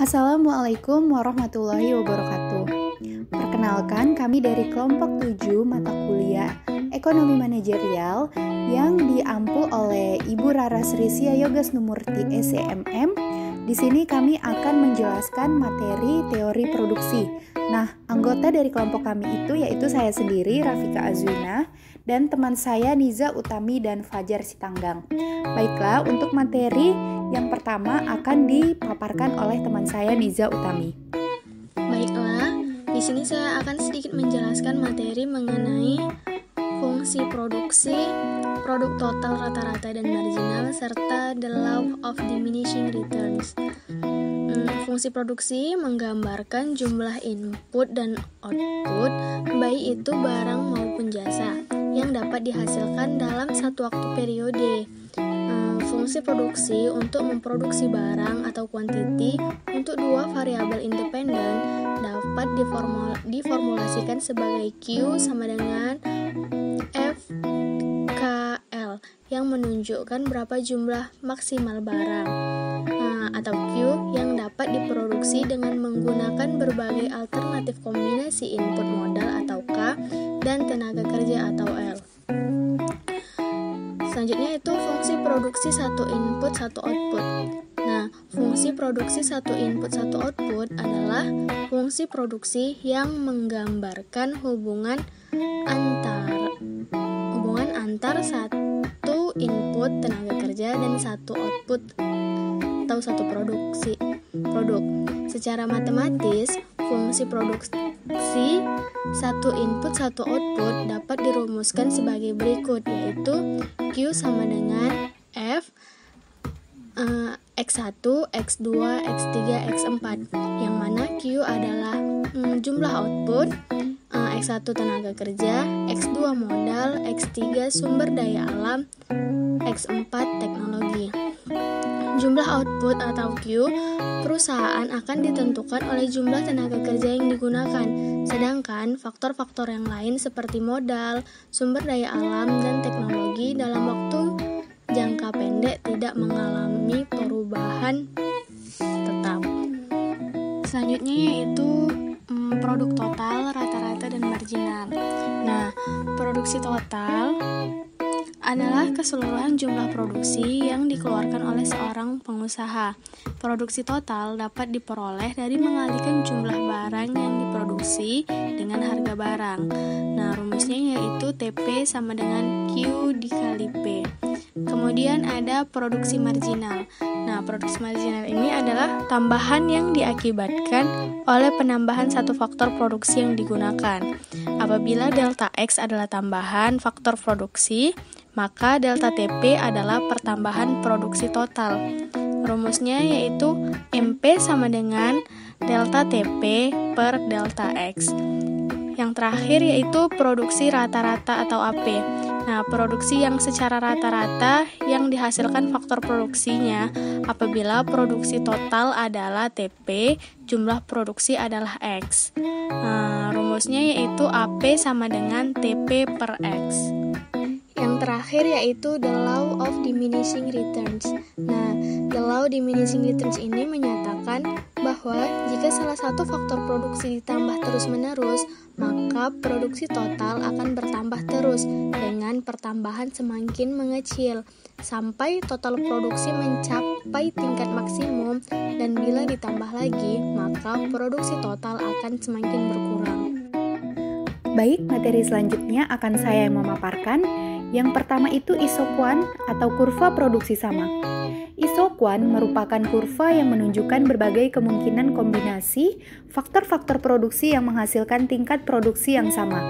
Assalamualaikum warahmatullahi wabarakatuh. Perkenalkan, kami dari kelompok 7 mata kuliah Ekonomi Manajerial yang diampu oleh Ibu Rara Sri Yogas Numurti SEMM. Di sini kami akan menjelaskan materi teori produksi. Nah, anggota dari kelompok kami itu yaitu saya sendiri, Rafika Azwina, dan teman saya Niza Utami dan Fajar Sitanggang. Baiklah, untuk materi yang pertama akan dipaparkan oleh teman saya Niza Utami. Baiklah, di sini saya akan sedikit menjelaskan materi mengenai fungsi produksi, produk total rata-rata dan marginal, serta the law of diminishing returns. Fungsi produksi menggambarkan jumlah input dan output, baik itu barang maupun jasa, yang dapat dihasilkan dalam satu waktu periode. Fungsi produksi untuk memproduksi barang atau kuantiti untuk dua variabel independen dapat diformulasikan sebagai Q sama dengan FKL yang menunjukkan berapa jumlah maksimal barang, atau Q yang dapat diproduksi dengan menggunakan berbagai alternatif kombinasi input modal atau K dan tenaga kerja atau L. Selanjutnya itu fungsi produksi satu input satu output. Nah, fungsi produksi satu input satu output adalah fungsi produksi yang menggambarkan hubungan antar satu input tenaga kerja dan satu output atau satu produk. Secara matematis, fungsi produksi satu input satu output dapat dirumuskan sebagai berikut, yaitu Q sama dengan F X1, X2, X3, X4, yang mana Q adalah jumlah output, X1 tenaga kerja, X2 modal, X3 sumber daya alam, X4 teknologi. Jumlah output atau Q perusahaan akan ditentukan oleh jumlah tenaga kerja yang digunakan, sedangkan faktor-faktor yang lain seperti modal, sumber daya alam, dan teknologi dalam waktu jangka pendek tidak mengalami perubahan tetap. Selanjutnya yaitu produk total, rata-rata, dan marginal. Nah, produksi total adalah keseluruhan jumlah produksi yang dikeluarkan oleh seorang pengusaha. Produksi total dapat diperoleh dari mengalihkan jumlah barang yang diproduksi dengan harga barang. Nah, rumusnya yaitu TP sama dengan Q dikali P. Kemudian ada produksi marginal. Nah, produksi marginal ini adalah tambahan yang diakibatkan oleh penambahan satu faktor produksi yang digunakan. Apabila delta X adalah tambahan faktor produksi, maka delta TP adalah pertambahan produksi total. Rumusnya yaitu MP sama dengan delta TP per delta X. Yang terakhir yaitu produksi rata-rata atau AP. Nah, produksi yang secara rata-rata yang dihasilkan faktor produksinya apabila produksi total adalah TP, jumlah produksi adalah X. Rumusnya yaitu AP sama dengan TP per X. Yang terakhir yaitu the law of diminishing returns. Nah, the law diminishing returns ini menyatakan bahwa jika salah satu faktor produksi ditambah terus-menerus, maka produksi total akan bertambah terus dengan pertambahan semakin mengecil sampai total produksi mencapai tingkat maksimum, dan bila ditambah lagi, maka produksi total akan semakin berkurang. Baik, materi selanjutnya akan saya yang memaparkan. Yang pertama itu isokuan atau kurva produksi sama. Isokuan merupakan kurva yang menunjukkan berbagai kemungkinan kombinasi faktor-faktor produksi yang menghasilkan tingkat produksi yang sama.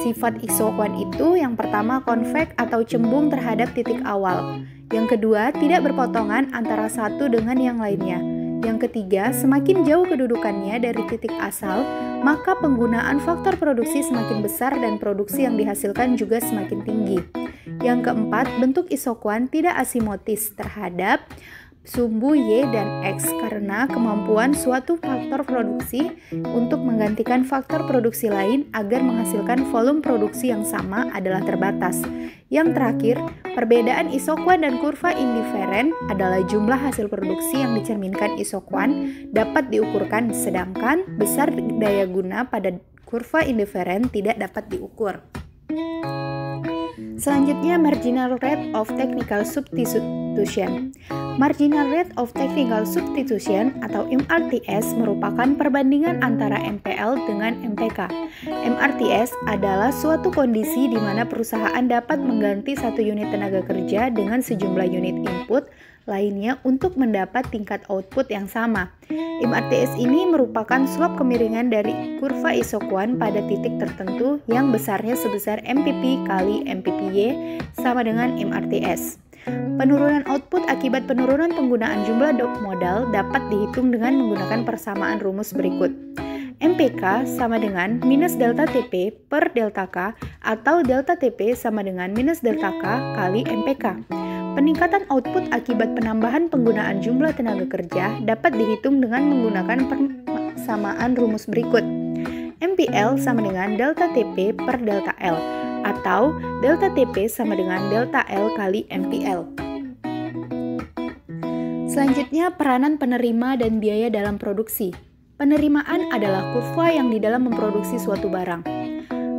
Sifat isokuan itu yang pertama konveks atau cembung terhadap titik awal. Yang kedua, tidak berpotongan antara satu dengan yang lainnya. Yang ketiga, semakin jauh kedudukannya dari titik asal, maka penggunaan faktor produksi semakin besar dan produksi yang dihasilkan juga semakin tinggi. Yang keempat, bentuk isokuan tidak asimetris terhadap sumbu Y dan X karena kemampuan suatu faktor produksi untuk menggantikan faktor produksi lain agar menghasilkan volume produksi yang sama adalah terbatas. Yang terakhir, perbedaan isokuan dan kurva indiferen adalah jumlah hasil produksi yang dicerminkan isokuan dapat diukurkan, sedangkan besar daya guna pada kurva indiferen tidak dapat diukur. Selanjutnya, marginal rate of technical substitution. Marginal rate of technical substitution atau MRTS merupakan perbandingan antara MPL dengan MPK. MRTS adalah suatu kondisi di mana perusahaan dapat mengganti satu unit tenaga kerja dengan sejumlah unit input lainnya untuk mendapat tingkat output yang sama. MRTS ini merupakan slope kemiringan dari kurva isokuan pada titik tertentu yang besarnya sebesar MPP kali MPPY sama dengan MRTS. Penurunan output akibat penurunan penggunaan jumlah modal dapat dihitung dengan menggunakan persamaan rumus berikut. MPK sama dengan minus delta TP per delta K atau delta TP sama dengan minus delta K kali MPK. Peningkatan output akibat penambahan penggunaan jumlah tenaga kerja dapat dihitung dengan menggunakan persamaan rumus berikut. MPL sama dengan delta TP per delta L atau delta TP sama dengan delta L kali MPL. Selanjutnya, peranan penerima dan biaya dalam produksi. Penerimaan adalah kurva yang di dalam memproduksi suatu barang.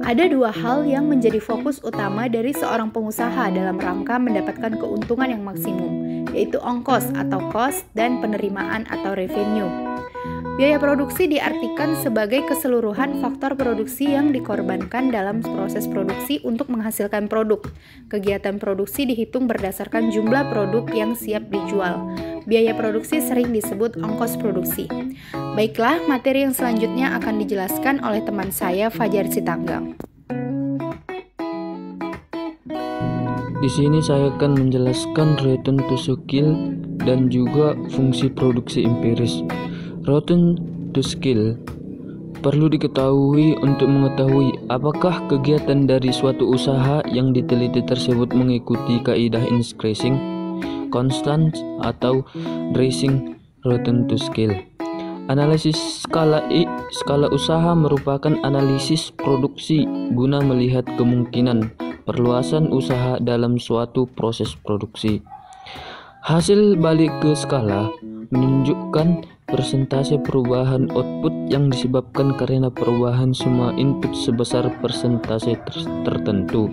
Ada dua hal yang menjadi fokus utama dari seorang pengusaha dalam rangka mendapatkan keuntungan yang maksimum, yaitu ongkos atau cost dan penerimaan atau revenue. Biaya produksi diartikan sebagai keseluruhan faktor produksi yang dikorbankan dalam proses produksi untuk menghasilkan produk. Kegiatan produksi dihitung berdasarkan jumlah produk yang siap dijual. Biaya produksi sering disebut ongkos produksi. Baiklah, materi yang selanjutnya akan dijelaskan oleh teman saya Fajar Sitanggang. Di sini saya akan menjelaskan return to skill dan juga fungsi produksi empiris. Return to skill perlu diketahui untuk mengetahui apakah kegiatan dari suatu usaha yang diteliti tersebut mengikuti kaidah increasing, constant, atau decreasing return to skill. Analisis skala usaha merupakan analisis produksi guna melihat kemungkinan perluasan usaha dalam suatu proses produksi. Hasil balik ke skala menunjukkan persentase perubahan output yang disebabkan karena perubahan semua input sebesar persentase tertentu.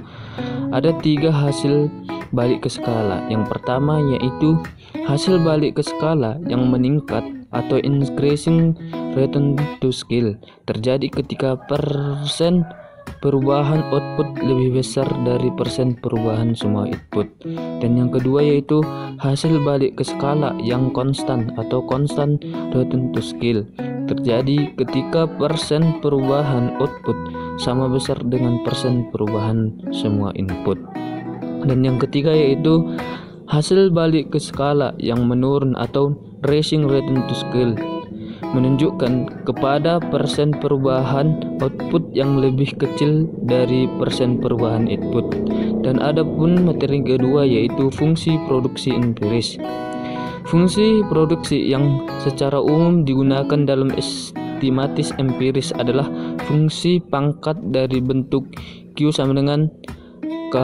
Ada 3 hasil balik ke skala. Yang pertama yaitu hasil balik ke skala yang meningkat atau increasing return to skill terjadi ketika persen perubahan output lebih besar dari persen perubahan semua input. Dan yang kedua yaitu hasil balik ke skala yang konstan atau constant return to skill terjadi ketika persen perubahan output sama besar dengan persen perubahan semua input. Dan yang ketiga yaitu hasil balik ke skala yang menurun atau decreasing return to skill menunjukkan kepada persen perubahan output yang lebih kecil dari persen perubahan input. Dan ada pun materi kedua yaitu fungsi produksi empiris. Fungsi produksi yang secara umum digunakan dalam estimatis empiris adalah fungsi pangkat dari bentuk Q sama dengan K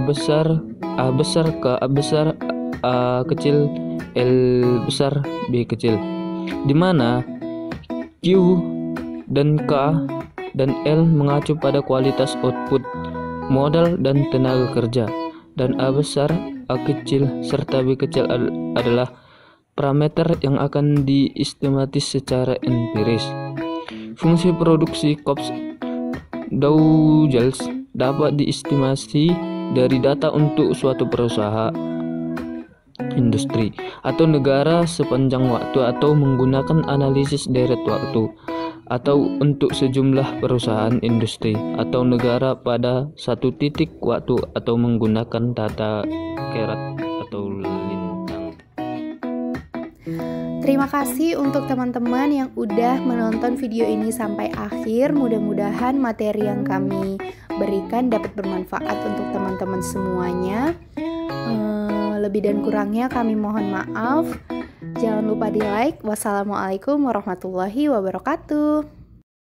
besar, A besar, K A besar, A kecil, L besar, B kecil, di mana Q dan K dan L mengacu pada kualitas output, modal dan tenaga kerja, dan A besar, A kecil, serta B kecil adalah parameter yang akan diestimatis secara empiris. Fungsi produksi Cox-Douglas dapat diestimasi dari data untuk suatu perusahaan industri atau negara sepanjang waktu atau menggunakan analisis deret waktu atau untuk sejumlah perusahaan industri atau negara pada satu titik waktu atau menggunakan data kerat atau lintang. Terima kasih untuk teman-teman yang udah menonton video ini sampai akhir. Mudah-mudahan materi yang kami berikan dapat bermanfaat untuk teman-teman semuanya. Lebih dan kurangnya kami mohon maaf. Jangan lupa di like. Wassalamualaikum warahmatullahi wabarakatuh.